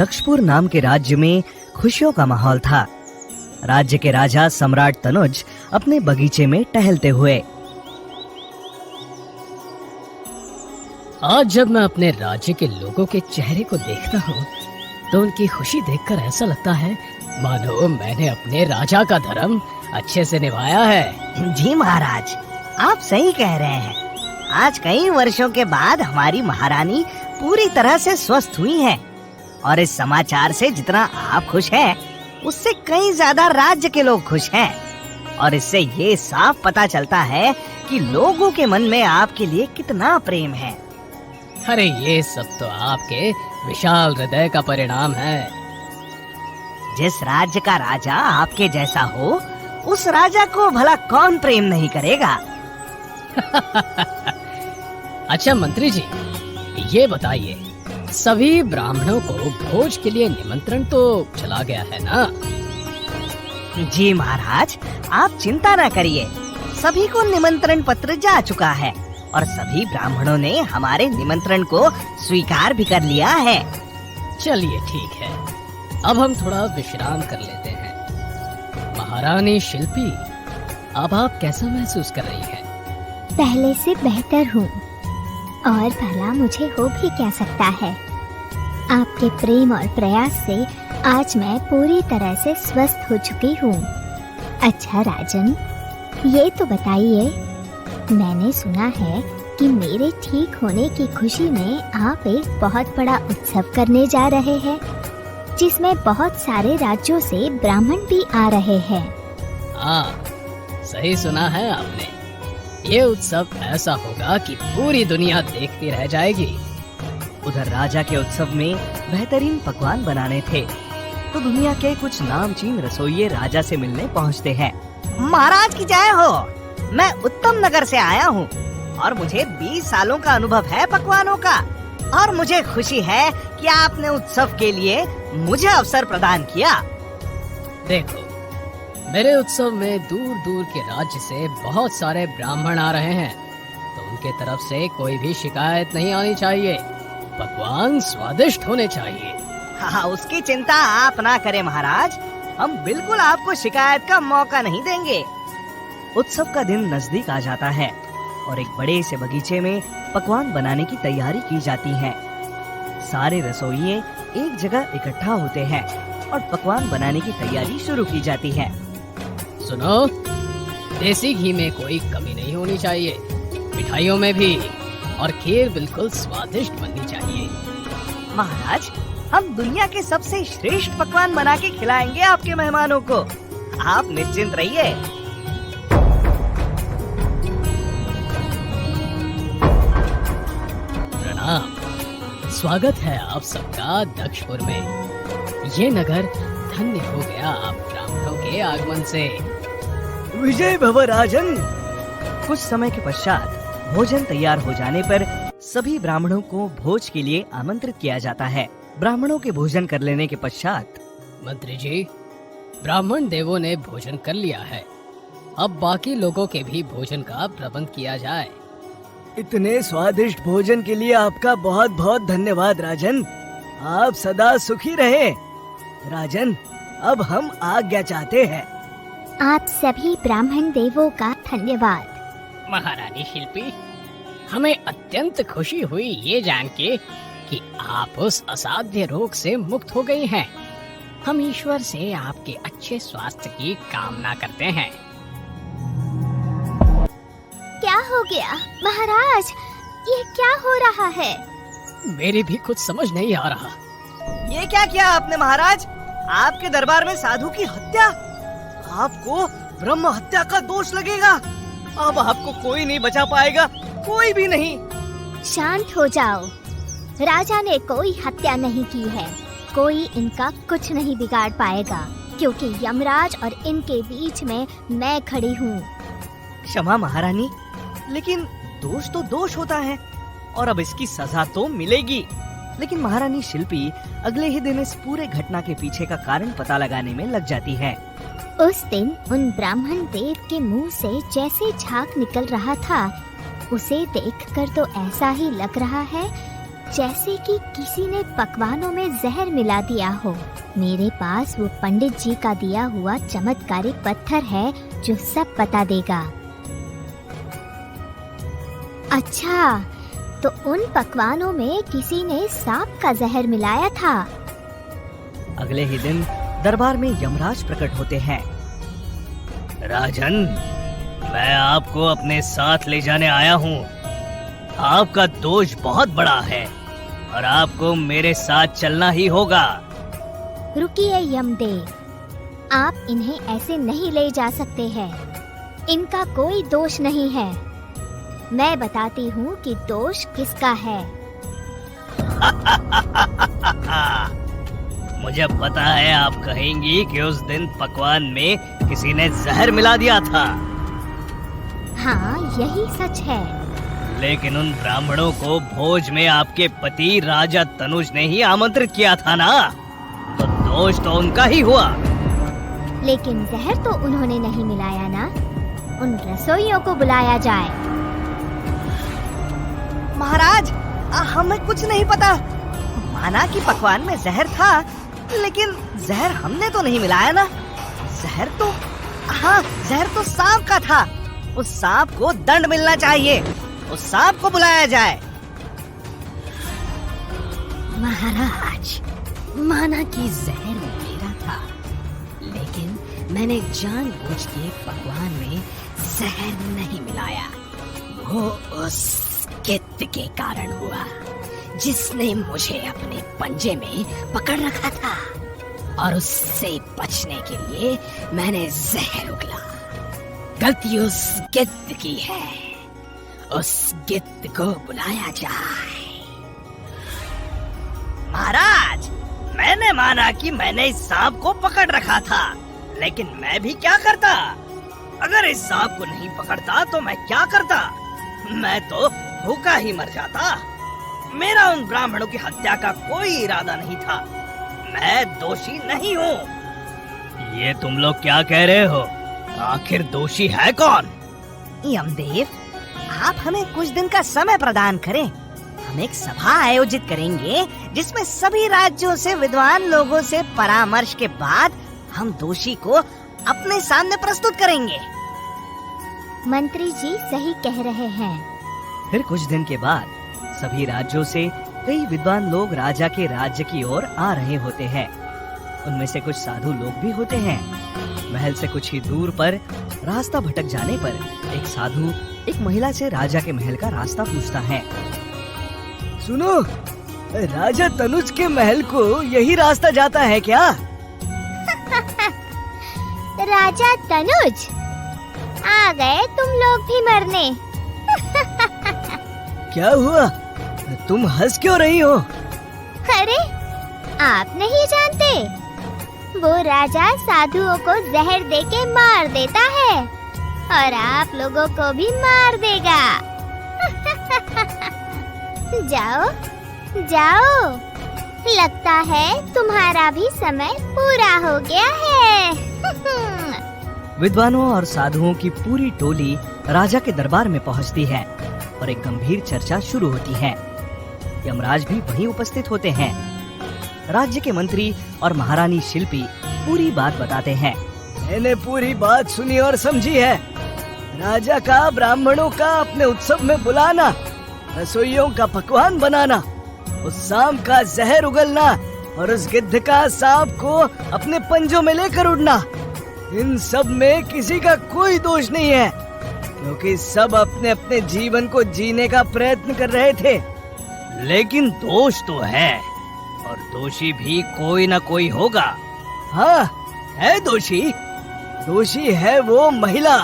दक्षपुर नाम के राज्य में खुशियों का माहौल था। राज्य के राजा सम्राट तनुज अपने बगीचे में टहलते हुए। आज जब मैं अपने राज्य के लोगों के चेहरे को देखता हूँ तो उनकी खुशी देखकर ऐसा लगता है मानो मैंने अपने राजा का धर्म अच्छे से निभाया है। जी महाराज, आप सही कह रहे हैं। आज कई वर्षों के बाद हमारी महारानी पूरी तरह से स्वस्थ हुई हैं और इस समाचार से जितना आप खुश हैं, उससे कई ज्यादा राज्य के लोग खुश हैं। और इससे ये साफ पता चलता है कि लोगों के मन में आपके लिए कितना प्रेम है। अरे ये सब तो आपके विशाल हृदय का परिणाम है। जिस राज्य का राजा आपके जैसा हो, उस राजा को भला कौन प्रेम नहीं करेगा। अच्छा मंत्री जी, ये बताइए, सभी ब्राह्मणों को भोज के लिए निमंत्रण तो चला गया है ना? जी महाराज, आप चिंता न करिए, सभी को निमंत्रण पत्र जा चुका है और सभी ब्राह्मणों ने हमारे निमंत्रण को स्वीकार भी कर लिया है। चलिए ठीक है, अब हम थोड़ा विश्राम कर लेते हैं। महारानी शिल्पी, अब आप कैसा महसूस कर रही हैं? पहले से बेहतर हूँ, और भला मुझे हो भी क्या सकता है। आपके प्रेम और प्रयास से आज मैं पूरी तरह से स्वस्थ हो चुकी हूँ। अच्छा राजन, ये तो बताइए, मैंने सुना है कि मेरे ठीक होने की खुशी में आप एक बहुत बड़ा उत्सव करने जा रहे हैं, जिसमें बहुत सारे राज्यों से ब्राह्मण भी आ रहे हैं। हाँ, सही सुना है आपने। ये उत्सव ऐसा होगा कि पूरी दुनिया देखती रह जाएगी। उधर राजा के उत्सव में बेहतरीन पकवान बनाने थे, तो दुनिया के कुछ नामचीन रसोइये राजा से मिलने पहुंचते हैं। महाराज की जय हो। मैं उत्तम नगर से आया हूँ और मुझे 20 सालों का अनुभव है पकवानों का, और मुझे खुशी है कि आपने उत्सव के लिए मुझे अवसर प्रदान किया। देखो, मेरे उत्सव में दूर दूर के राज्य से बहुत सारे ब्राह्मण आ रहे हैं, तो उनके तरफ से कोई भी शिकायत नहीं आनी चाहिए। पकवान स्वादिष्ट होने चाहिए। हाँ, उसकी चिंता आप ना करें महाराज, हम बिल्कुल आपको शिकायत का मौका नहीं देंगे। उत्सव का दिन नजदीक आ जाता है और एक बड़े से बगीचे में पकवान बनाने की तैयारी की जाती है। सारे रसोइये एक जगह इकट्ठा होते हैं और पकवान बनाने की तैयारी शुरू की जाती है। सुनो, देसी घी में कोई कमी नहीं होनी चाहिए, मिठाइयों में भी, और खीर बिल्कुल स्वादिष्ट बननी चाहिए। महाराज, हम दुनिया के सबसे श्रेष्ठ पकवान बना के खिलाएंगे आपके मेहमानों को, आप निश्चिंत रहिए। प्रणाम, स्वागत है आप सबका दक्षपुर में। ये नगर धन्य हो गया आप ब्राह्मणों के आगमन से। विजय भव राजन। कुछ समय के पश्चात भोजन तैयार हो जाने पर सभी ब्राह्मणों को भोज के लिए आमंत्रित किया जाता है। ब्राह्मणों के भोजन कर लेने के पश्चात, मंत्री जी, ब्राह्मण देवों ने भोजन कर लिया है, अब बाकी लोगों के भी भोजन का प्रबंध किया जाए। इतने स्वादिष्ट भोजन के लिए आपका बहुत बहुत धन्यवाद राजन। आप सदा सुखी रहे। राजन, अब हम आज्ञा चाहते हैं। आप सभी ब्राह्मण देवों का धन्यवाद। महारानी शिल्पी, हमें अत्यंत खुशी हुई ये जान के कि आप उस असाध्य रोग से मुक्त हो गई हैं। हम ईश्वर से आपके अच्छे स्वास्थ्य की कामना करते हैं। क्या हो गया महाराज, ये क्या हो रहा है? मेरी भी कुछ समझ नहीं आ रहा। ये क्या किया आपने महाराज? आपके दरबार में साधु की हत्या? आपको ब्रह्म हत्या का दोष लगेगा। अब आपको कोई नहीं बचा पाएगा, कोई भी नहीं। शांत हो जाओ। राजा ने कोई हत्या नहीं की है, कोई इनका कुछ नहीं बिगाड़ पाएगा, क्योंकि यमराज और इनके बीच में मैं खड़ी हूँ। क्षमा महारानी, लेकिन दोष तो दोष होता है और अब इसकी सजा तो मिलेगी। लेकिन महारानी शिल्पी अगले ही दिन इस पूरे घटना के पीछे का कारण पता लगाने में लग जाती है। उस दिन उन ब्राह्मण देव के मुंह से जैसे झाग निकल रहा था, उसे देखकर तो ऐसा ही लग रहा है जैसे कि किसी ने पकवानों में जहर मिला दिया हो। मेरे पास वो पंडित जी का दिया हुआ चमत्कारी पत्थर है जो सब बता देगा। अच्छा, तो उन पकवानों में किसी ने सांप का जहर मिलाया था। अगले ही दिन दरबार में यमराज प्रकट होते हैं। राजन, मैं आपको अपने साथ ले जाने आया हूँ। आपका दोष बहुत बड़ा है और आपको मेरे साथ चलना ही होगा। रुकिए यमदेव, आप इन्हें ऐसे नहीं ले जा सकते हैं। इनका कोई दोष नहीं है। मैं बताती हूँ कि दोष किसका है। मुझे पता है आप कहेंगी कि उस दिन पकवान में किसी ने जहर मिला दिया था। हाँ, यही सच है। लेकिन उन ब्राह्मणों को भोज में आपके पति राजा तनुज ने ही आमंत्रित किया था ना, तो दोष तो उनका ही हुआ। लेकिन जहर तो उन्होंने नहीं मिलाया ना। उन रसोइयों को बुलाया जाए। महाराज, हमें कुछ नहीं पता। माना कि पकवान में जहर था, लेकिन जहर हमने तो नहीं मिलाया ना। जहर तो सांप का था। उस सांप को दंड मिलना चाहिए। उस सांप को बुलाया जाए। महाराज, माना कि जहर मेरा था, लेकिन मैंने जानबूझ के पकवान में जहर नहीं मिलाया। वो उस गिद्ध के कारण हुआ जिसने मुझे अपने पंजे में पकड़ रखा था, और उससे बचने के लिए मैंने जहर उगला। गलती उस गिद्ध की है। उस गिद्ध को बुलाया जाए। महाराज, मैंने माना कि मैंने इस सांप को पकड़ रखा था, लेकिन मैं भी क्या करता? अगर इस सांप को नहीं पकड़ता तो मैं क्या करता? मैं तो भूखा ही मर जाता। मेरा उन ब्राह्मणों की हत्या का कोई इरादा नहीं था। मैं दोषी नहीं हूँ। ये तुम लोग क्या कह रहे हो? आखिर दोषी है कौन? यमदेव, आप हमें कुछ दिन का समय प्रदान करें। हम एक सभा आयोजित करेंगे जिसमें सभी राज्यों से विद्वान लोगों से परामर्श के बाद हम दोषी को अपने सामने प्रस्तुत करेंगे। मंत्री जी सही कह रहे हैं। फिर कुछ दिन के बाद सभी राज्यों से कई विद्वान लोग राजा के राज्य की ओर आ रहे होते हैं। उनमें से कुछ साधु लोग भी होते हैं। महल से कुछ ही दूर पर रास्ता भटक जाने पर एक साधु एक महिला से राजा के महल का रास्ता पूछता है। सुनो, राजा तनुज के महल को यही रास्ता जाता है क्या? राजा तनुज, आ गए तुम लोग भी मरने। क्या हुआ? तुम हंस क्यों रही हो? अरे, आप नहीं जानते? वो राजा साधुओं को जहर देके मार देता है और आप लोगों को भी मार देगा। जाओ जाओ, लगता है तुम्हारा भी समय पूरा हो गया है। विद्वानों और साधुओं की पूरी टोली राजा के दरबार में पहुंचती है और एक गंभीर चर्चा शुरू होती है। यमराज भी वहीं उपस्थित होते हैं। राज्य के मंत्री और महारानी शिल्पी पूरी बात बताते हैं। मैंने पूरी बात सुनी और समझी है। राजा का ब्राह्मणों का अपने उत्सव में बुलाना, रसोइयों का पकवान बनाना, उस सांप का जहर उगलना और उस गिद्ध का सांप को अपने पंजों में लेकर उड़ना, इन सब में किसी का कोई दोष नहीं है, क्योंकि सब अपने अपने जीवन को जीने का प्रयत्न कर रहे थे। लेकिन दोष तो है, और दोषी भी कोई ना कोई होगा। हाँ, है दोषी। दोषी है वो महिला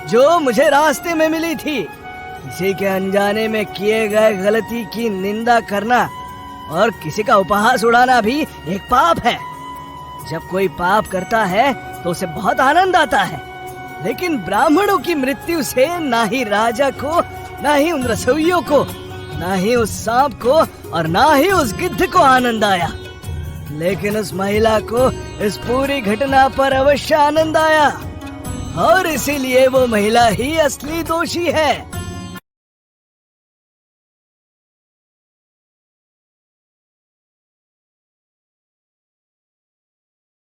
जो मुझे रास्ते में मिली थी। किसी के अनजाने में किए गए गलती की निंदा करना और किसी का उपहास उड़ाना भी एक पाप है। जब कोई पाप करता है तो उसे बहुत आनंद आता है, लेकिन ब्राह्मणों की मृत्यु से ना ही राजा को, ना ही उन रसोइयों को, ना ही उस सांप को और ना ही उस गिद्ध को आनंद आया। लेकिन उस महिला को इस पूरी घटना पर अवश्य आनंद आया, और इसीलिए वो महिला ही असली दोषी है।